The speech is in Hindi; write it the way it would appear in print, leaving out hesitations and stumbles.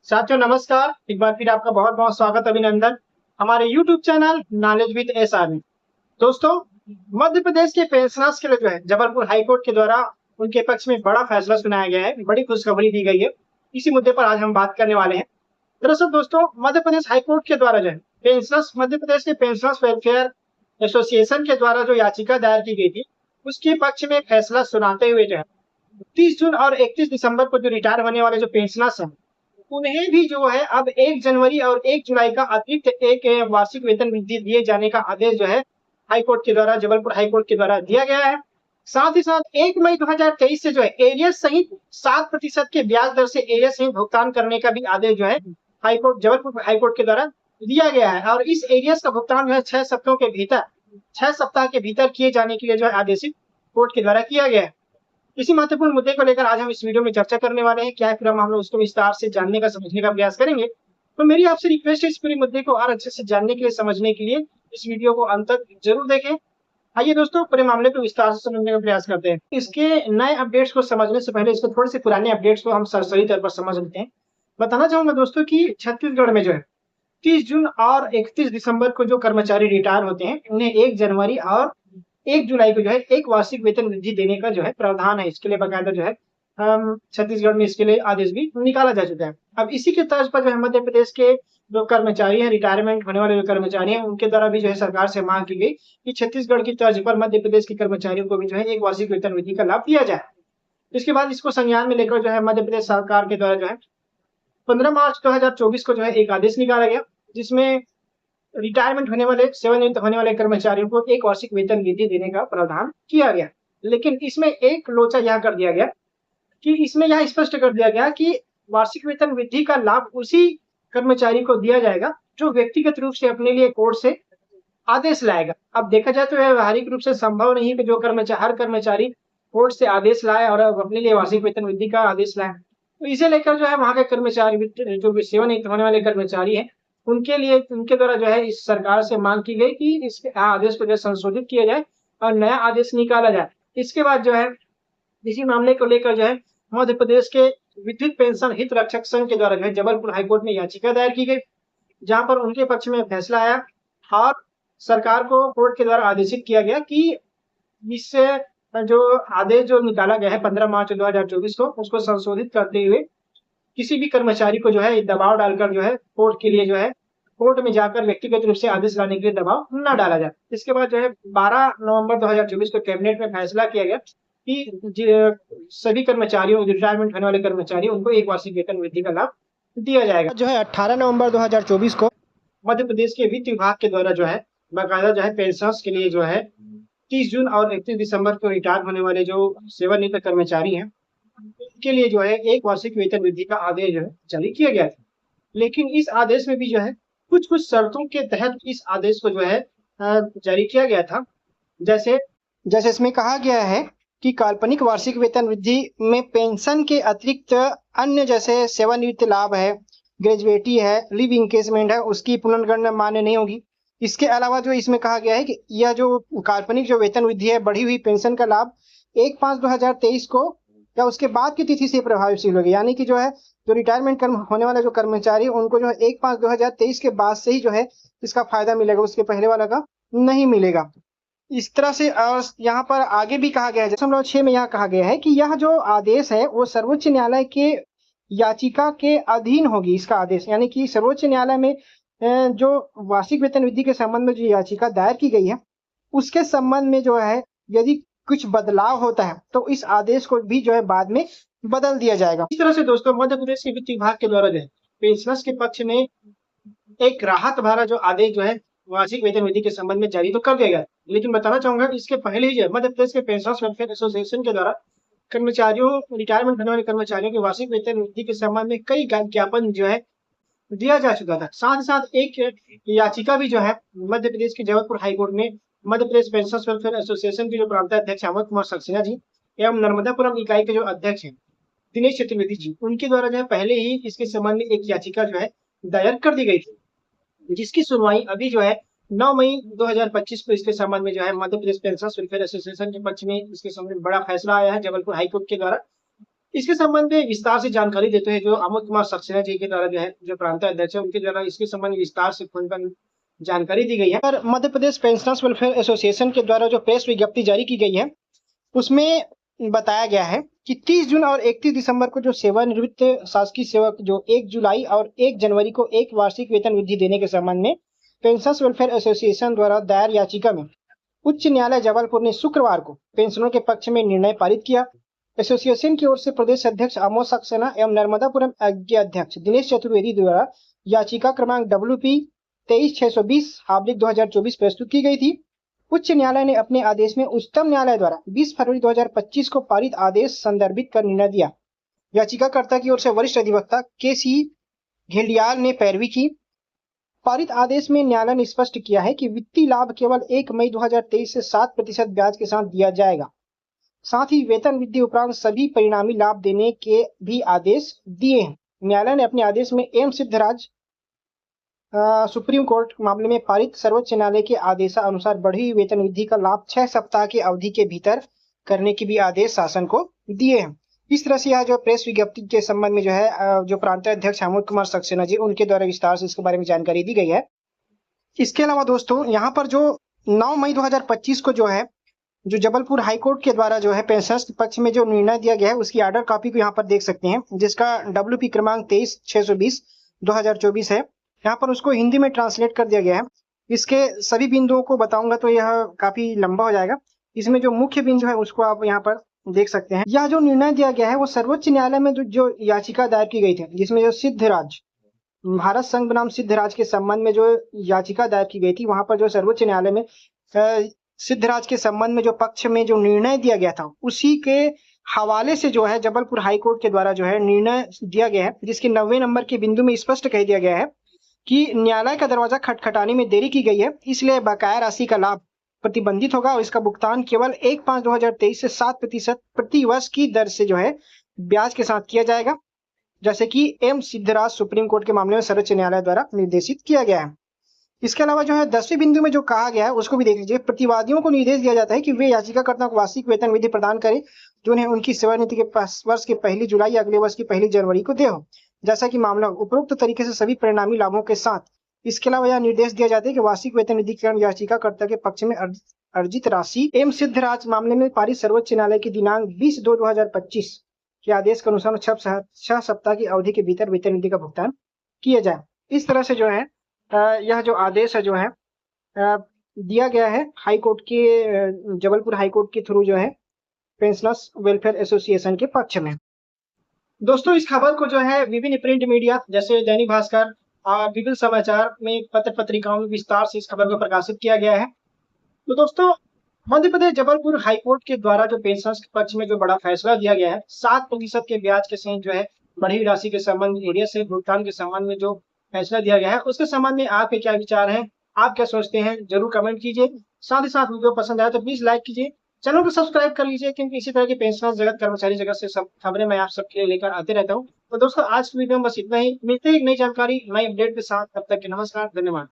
साथियों नमस्कार। एक बार फिर आपका बहुत बहुत स्वागत अभिनंदन हमारे YouTube channel knowledge with SR में। दोस्तों, मध्य प्रदेश के पेंशनर्स के लिए जो है जबलपुर हाई कोर्ट के द्वारा उनके पक्ष में बड़ा फैसला सुनाया गया है, बड़ी खुशखबरी दी गई है। इसी मुद्दे पर आज हम बात करने वाले हैं। दरअसल दोस्तों, मध्य प्रदेश हाई कोर्ट के द्वारा जो है पेंशनर्स मध्य प्रदेश के पेंशनर्स वेलफेयर एसोसिएशन के द्वारा जो याचिका दायर की गई थी, उसके पक्ष में फैसला सुनाते हुए जो है 30 जून और 31 दिसंबर को जो रिटायर होने वाले जो पेंशनर्स हैं, उन्हें भी जो है अब 1 जनवरी और 1 जुलाई का अतिरिक्त एक वार्षिक वेतन वृद्धि दिए जाने का आदेश जो है हाई कोर्ट के द्वारा, जबलपुर हाई कोर्ट के द्वारा दिया गया है। साथ ही साथ 1 मई 2023 से जो है एरियर्स सहित 7% के ब्याज दर से एरियर्स सहित भुगतान करने का भी आदेश जो है high court, Jabalpur high court के द्वारा दिया गया है। और इस एरियर्स का भुगतान जो है 6 सप्ताह के भीतर किए जाने के लिए जो है आदेशित कोर्ट के द्वारा किया गया है। इसी महत्वपूर्ण मुद्दे को लेकर आज हम इस वीडियो में चर्चा करने वाले हैं। क्या है, फिर हम लोग उसको विस्तार से जानने का, समझने का प्रयास करेंगे। तो मेरी आपसे रिक्वेस्ट है, इस पूरे मुद्दे को और अच्छे से जानने के लिए, समझने के लिए इस वीडियो को अंत तक जरूर देखें। आइए दोस्तों, पूरे मामले को विस्तार से समझने का प्रयास करते हैं। इसके नए अपडेट्स को समझने से पहले इसके थोड़े से पुराने अपडेट्स को हम सरसरी तौर पर समझ लेते हैं। बताना चाहूंगा दोस्तों कि छत्तीसगढ़ में जो है 30 जून और 31 दिसंबर को जो कर्मचारी रिटायर होते हैं, उन्हें 1 जनवरी और 1 जुलाई को जो है एक वार्षिक वेतन वृद्धि देने का जो है प्रावधान है। इसके लिए बकायदा जो है छत्तीसगढ़ में इसके लिए आदेश भी निकाला जा चुका है। अब इसी के तर्ज पर जो है मध्य प्रदेश के जो कर्मचारी हैं, रिटायरमेंट होने वाले जो कर्मचारी हैं, उनके द्वारा भी जो है सरकार से मांग की गई कि छत्तीसगढ़ की तर्ज पर मध्य प्रदेश के कर्मचारियों को भी जो है एक वार्षिक वेतन वृद्धि का लाभ दिया जाए। इसके बाद इसको संज्ञान में लेकर जो है मध्य प्रदेश सरकार के द्वारा जो है 15 मार्च 2024 को जो है एक आदेश निकाला गया, जिसमें रिटायरमेंट होने वाले, सेवानिवृत्त होने वाले कर्मचारियों को एक वार्षिक वेतन वृद्धि देने का प्रावधान किया गया। लेकिन इसमें एक लोचा यह कर दिया गया कि इसमें यह स्पष्ट कर दिया गया कि वार्षिक वेतन वृद्धि का लाभ उसी कर्मचारी को दिया जाएगा जो व्यक्तिगत रूप से अपने लिए कोर्ट से आदेश लाएगा। अब देखा जाए तो यह व्यावहारिक रूप से संभव नहीं है कि जो हर कर्मचारी कोर्ट से आदेश लाए और अपने लिए वार्षिक वेतन वृद्धि का आदेश लाए। तो इसे लेकर जो है वहां के कर्मचारी, जो सेवानिवृत्त होने वाले कर्मचारी हैं, उनके लिए, उनके द्वारा जो है इस सरकार से मांग की गई कि इस आदेश को जो संशोधित किया जाए और नया आदेश निकाला जाए। इसके बाद जो है इसी मामले को लेकर जो है मध्य प्रदेश के विद्युत पेंशन हित रक्षक संघ के द्वारा जो है जबलपुर हाईकोर्ट में याचिका दायर की गई, जहां पर उनके पक्ष में फैसला आया और सरकार को कोर्ट के द्वारा आदेशित किया गया कि इससे जो आदेश जो निकाला गया है 15 मार्च 2024 को, उसको संशोधित करते हुए किसी भी कर्मचारी को जो है दबाव डालकर जो है कोर्ट के लिए जो है कोर्ट में जाकर व्यक्तिगत रूप से आदेश लाने के लिए दबाव न डाला जाए। इसके बाद जो है 12 नवंबर 2024 को कैबिनेट में फैसला किया गया कि सभी कर्मचारियों, रिटायरमेंट होने वाले कर्मचारी, उनको एक वार्षिक वेतन वृद्धि का लाभ दिया जाएगा। जो है 18 नवंबर 2024 को मध्य प्रदेश के वित्त विभाग के द्वारा जो है बाकायदा जो है पेंशनर्स के लिए जो है 30 जून और 31 दिसंबर को रिटायर होने वाले जो सेवानिवृत्त कर्मचारी हैं, के लिए जो है एक वार्षिक वेतन वृद्धि का आदेश जो है जारी किया गया था। लेकिन इस आदेश में भी जो है कुछ शर्तों के तहत इस आदेश को जो है जारी किया गया था। जैसे इसमें कहा गया है कि काल्पनिक वार्षिक वेतन वृद्धि में पेंशन के अतिरिक्त अन्य जैसे सेवानिवृत्ति लाभ है, ग्रेजुएटी है, लिव इंकेजमेंट है, उसकी पुनर्गणना मान्य नहीं होगी। इसके अलावा जो इसमें कहा गया है कि यह जो काल्पनिक जो वेतन वृद्धि है, बढ़ी हुई पेंशन का लाभ 1/5/2023 को या उसके बाद की तिथि से प्रभावशील होगी। यानी कि जो है जो रिटायरमेंट होने वाला जो कर्मचारी, उनको जो है 1/5/2023 के बाद से ही जो है इसका फायदा मिलेगा, उसके पहले वाला का नहीं मिलेगा। इस तरह से यहाँ पर आगे भी कहा गया है, 6 में यहाँ कहा गया है कि यह जो आदेश है वो सर्वोच्च न्यायालय के याचिका के अधीन होगी। इसका आदेश यानी कि सर्वोच्च न्यायालय में जो वार्षिक वेतन वृद्धि के संबंध में जो याचिका दायर की गई है, उसके संबंध में जो है यदि कुछ बदलाव होता है तो इस आदेश को भी जो है बाद में बदल दिया जाएगा। इस तरह से दोस्तों मध्य प्रदेश के वित्त विभाग के द्वारा जो है पेंशनर्स के पक्ष में एक राहत भरा जो आदेश जो है वार्षिक वेतन वृद्धि के संबंध में जारी तो कर दिया गया। लेकिन बताना चाहूंगा कि इसके पहले ही जो है मध्य प्रदेश के पेंशनर्स वेलफेयर एसोसिएशन के द्वारा कर्मचारियों, रिटायरमेंट होने वाले कर्मचारियों के वार्षिक वेतन वृद्धि के संबंध में कई ज्ञापन जो है दिया जा चुका था। साथ ही साथ एक याचिका भी जो है मध्य प्रदेश के जबलपुर हाईकोर्ट में Madhya Pradesh pensioners welfare association के जो प्रांताध्यक्ष अमर कुमार सक्सेना जी एवं नर्मदापुरम इकाई के जो अध्यक्ष हैं दिनेश चतुर्वेदी जी, उनके द्वारा जो है पहले ही इसके संबंध में एक याचिका जो है दायर कर दी गई थी, जिसकी सुनवाई अभी जो है 9 मई 2025 को इसके संबंध में जो है Madhya Pradesh pensioners welfare association के पक्ष में इसके संबंध में बड़ा फैसला आया है जबलपुर हाईकोर्ट के द्वारा। इसके संबंध में विस्तार से जानकारी देते हैं जो अमोद कुमार सक्सेना जी के द्वारा जो है, जो प्रांतीय अध्यक्ष है, उनके द्वारा इसके संबंध में विस्तार से खुलकर जानकारी दी गई है। और Madhya Pradesh pensioners welfare association के द्वारा जो प्रेस विज्ञप्ति जारी की गई है, उसमें बताया गया है कि 30 जून और 31 दिसंबर को जो सेवानिवृत्त शासकीय सेवक जो 1 जुलाई और 1 जनवरी को एक वार्षिक वेतन वृद्धि देने के संबंध में पेंशनर्स वेलफेयर एसोसिएशन द्वारा दायर याचिका में उच्च न्यायालय जबलपुर ने शुक्रवार को पेंशनरों के पक्ष में निर्णय पारित किया। एसोसिएशन की ओर से प्रदेश अध्यक्ष अमोद सक्सेना एवं नर्मदापुरम के अध्यक्ष दिनेश चतुर्वेदी द्वारा याचिका क्रमांक WP 23/620/2024 प्रस्तुत की गई थी। उच्च न्यायालय ने अपने आदेश में उच्चतम न्यायालय द्वारा 20 फरवरी 2025 को पारित आदेश संदर्भित कर निर्णय दिया। याचिकाकर्ता की ओर से वरिष्ठ अधिवक्ता KC घेलियाल ने पैरवी की। पारित आदेश में न्यायालय ने स्पष्ट किया है कि वित्तीय लाभ केवल 1 मई 2023 से 7% ब्याज के साथ दिया जाएगा। साथ ही वेतन वृद्धि उपरांत सभी परिणामी लाभ देने के भी आदेश दिए हैं। न्यायालय ने अपने आदेश में एम सिद्धराज सुप्रीम कोर्ट मामले में पारित सर्वोच्च न्यायालय के आदेशानुसार बढ़ी हुई वेतन वृद्धि का लाभ 6 सप्ताह की अवधि के भीतर करने के भी आदेश शासन को दिए हैं। इस तरह से यह जो प्रेस विज्ञप्ति के संबंध में जो है, जो प्रांतीय अध्यक्ष अमोद कुमार सक्सेना जी, उनके द्वारा विस्तार से इसके बारे में जानकारी दी गई है। इसके अलावा दोस्तों, यहाँ पर जो 9 मई 2025 को जो है, जो जबलपुर हाईकोर्ट के द्वारा जो है पेंशनर्स के पक्ष में जो निर्णय दिया गया है, उसकी ऑर्डर कॉपी को यहाँ पर देख सकते हैं, जिसका WP क्रमांक 23/620/2024 है। यहाँ पर उसको हिंदी में ट्रांसलेट कर दिया गया है। इसके सभी बिंदुओं को बताऊंगा तो यह काफी लंबा हो जाएगा। इसमें जो मुख्य बिंदु है उसको आप यहाँ पर देख सकते हैं। यह जो निर्णय दिया गया है वो सर्वोच्च न्यायालय में जो याचिका दायर की गई थी, जिसमें जो सिद्धराज भारत संघ बनाम सिद्धराज के संबंध में जो याचिका दायर की गई थी, वहां पर जो सर्वोच्च न्यायालय में सिद्धराज के संबंध में जो पक्ष में जो निर्णय दिया गया था, उसी के हवाले से जो है जबलपुर हाईकोर्ट के द्वारा जो है निर्णय दिया गया है, जिसके 90 नंबर के बिंदु में स्पष्ट कह दिया गया है कि न्यायालय का दरवाजा खटखटाने में देरी की गई है, इसलिए बकाया राशि का लाभ प्रतिबंधित होगा और इसका भुगतान केवल 1/5/2023 से 7% प्रति वर्ष की दर से जो है ब्याज के साथ किया जाएगा, जैसे कि एम सिद्धराज सुप्रीम कोर्ट के मामले में सर्वोच्च न्यायालय द्वारा निर्देशित किया गया है। इसके अलावा जो है 10वें बिंदु में जो कहा गया है उसको भी देख लीजिए। प्रतिवादियों को निर्देश दिया जाता है कि वे याचिकाकर्ता को वार्षिक वेतन वृद्धि प्रदान करें जो उन्हें उनकी सेवानिवृत्ति के वर्ष के 1 जुलाई या अगले वर्ष की 1 जनवरी को दे हो, जैसा कि मामला उपरोक्त तरीके से सभी परिणामी लाभों के साथ। इसके अलावा यह निर्देश दिया जाता है कि वार्षिक वेतन वृद्धिकरण याचिकाकर्ता के पक्ष में अर्जित राशि एम सिद्धराज मामले में पारित सर्वोच्च न्यायालय की दिनांक 20/2/2025 के आदेश के अनुसार 6 सप्ताह की अवधि के भीतर वेतन वृद्धि का भुगतान किया जाए। इस तरह से जो है यह जो आदेश है जो है दिया गया है हाई कोर्ट के जबलपुर हाई कोर्ट के थ्रू जो है पेंशनर्स वेलफेयर एसोसिएशन के पक्ष में। दोस्तों, इस खबर को जो है विभिन्न प्रिंट मीडिया जैसे दैनिक भास्कर और विभिन्न समाचार में पत्र पत्रिकाओं में विस्तार से इस खबर को प्रकाशित किया गया है। तो दोस्तों, मध्य प्रदेश जबलपुर हाईकोर्ट के द्वारा जो पेंशनर्स के पक्ष में जो बड़ा फैसला दिया गया है, 7% के ब्याज के सहित जो है बढ़ी हुई राशि के संबंध एरिया से भुगतान के संबंध में जो फैसला दिया गया है, उसके संबंध में आपके क्या विचार हैं, आप क्या सोचते हैं, जरूर कमेंट कीजिए। साथ ही साथ वीडियो पसंद आया तो प्लीज लाइक कीजिए, चैनल को सब्सक्राइब कर लीजिए, क्योंकि इसी तरह के पेंशनर्स जगत, कर्मचारी जगत से सब खबरें मैं आप सबके लिए लेकर आते रहता हूँ। तो दोस्तों, आज की वीडियो में बस इतना ही। मिलते हैं एक नई जानकारी, नई अपडेट के साथ। तब तक के नमस्कार, धन्यवाद।